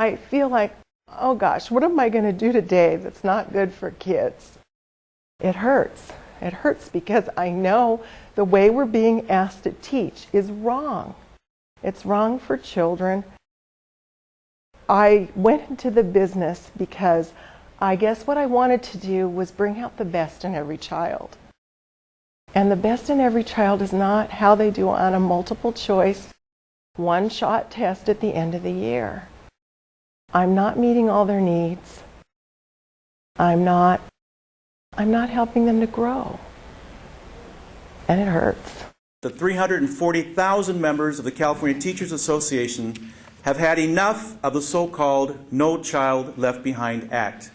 I feel like, oh gosh, what am I going to do today that's not good for kids? It hurts. It hurts because I know the way we're being asked to teach is wrong. It's wrong for children. I went into the business because I guess what I wanted to do was bring out the best in every child. And the best in every child is not how they do on a multiple choice, one-shot test at the end of the year. I'm not meeting all their needs. I'm not helping them to grow. And it hurts. The 340,000 members of the California Teachers Association have had enough of the so-called No Child Left Behind Act.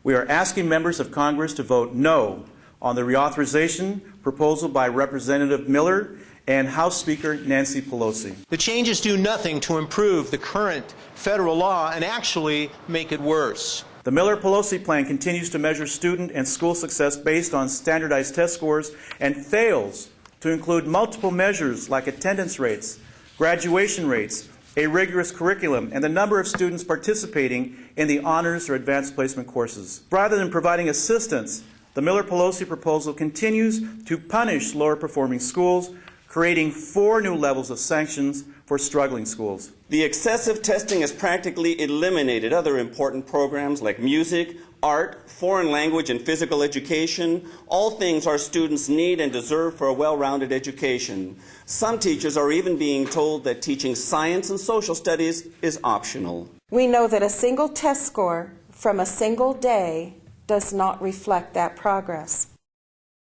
We are asking members of Congress to vote no on the reauthorization proposal by Representative Miller and House Speaker Nancy Pelosi. The changes do nothing to improve the current federal law and actually make it worse. The Miller-Pelosi plan continues to measure student and school success based on standardized test scores and fails to include multiple measures like attendance rates, graduation rates, a rigorous curriculum, and the number of students participating in the honors or advanced placement courses. Rather than providing assistance, the Miller-Pelosi proposal continues to punish lower-performing schools, creating 4 new levels of sanctions for struggling schools. The excessive testing has practically eliminated other important programs like music, art, foreign language, and physical education, all things our students need and deserve for a well-rounded education. Some teachers are even being told that teaching science and social studies is optional. We know that a single test score from a single day does not reflect that progress.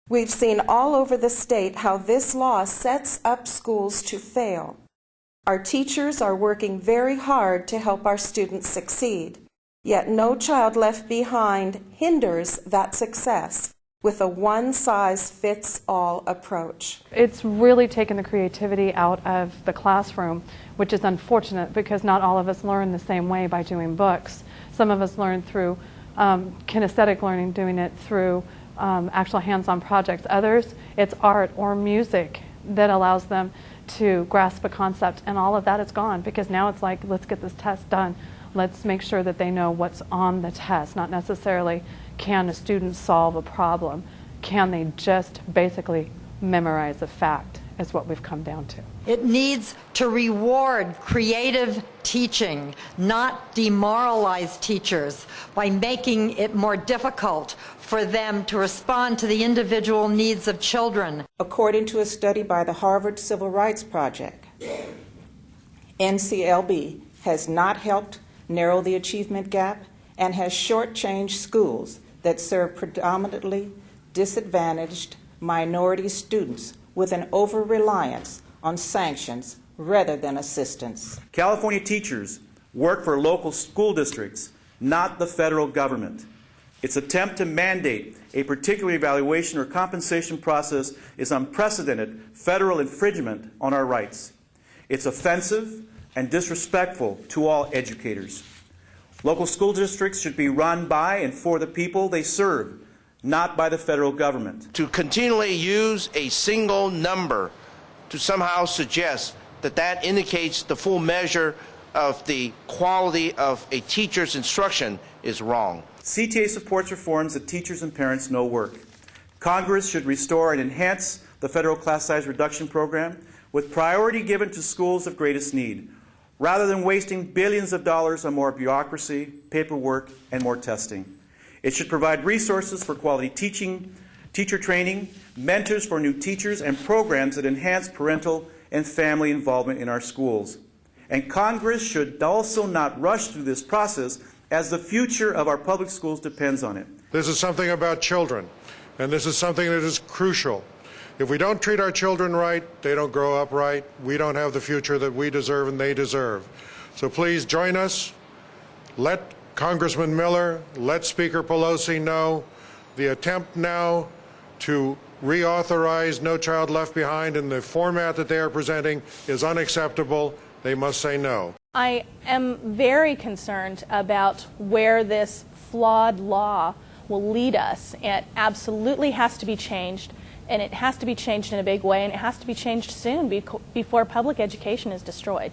We've seen all over the state how this law sets up schools to fail. Our teachers are working very hard to help our students succeed, yet No Child Left Behind hinders that success with a one-size-fits-all approach. It's really taken the creativity out of the classroom, which is unfortunate because not all of us learn the same way by doing books. Some of us learn through kinesthetic learning, doing it through actual hands-on projects. Others, it's art or music that allows them to grasp a concept, and all of that is gone because now it's like, let's get this test done. Let's make sure that they know what's on the test, not necessarily can a student solve a problem. Can they just basically memorize a fact is what we've come down to. It needs to reward creative teaching, not demoralize teachers by making it more difficult for them to respond to the individual needs of children. According to a study by the Harvard Civil Rights Project, NCLB has not helped narrow the achievement gap and has shortchanged schools that serve predominantly disadvantaged minority students with an over-reliance on sanctions rather than assistance. California teachers work for local school districts, not the federal government. Its attempt to mandate a particular evaluation or compensation process is unprecedented federal infringement on our rights. It's offensive and disrespectful to all educators. Local school districts should be run by and for the people they serve, not by the federal government. To continually use a single number to somehow suggest that that indicates the full measure of the quality of a teacher's instruction is wrong. CTA supports reforms that teachers and parents know work. Congress should restore and enhance the federal class size reduction program with priority given to schools of greatest need, rather than wasting billions of dollars on more bureaucracy, paperwork, and more testing. It should provide resources for quality teaching, teacher training, mentors for new teachers, and programs that enhance parental and family involvement in our schools. And Congress should also not rush through this process as the future of our public schools depends on it. This is something about children, and this is something that is crucial. If we don't treat our children right, they don't grow up right, we don't have the future that we deserve and they deserve. So please join us. Let Congressman Miller, let Speaker Pelosi know the attempt now to reauthorize No Child Left Behind in the format that they are presenting is unacceptable. They must say no. I am very concerned about where this flawed law will lead us. It absolutely has to be changed, and it has to be changed in a big way, and it has to be changed soon before public education is destroyed.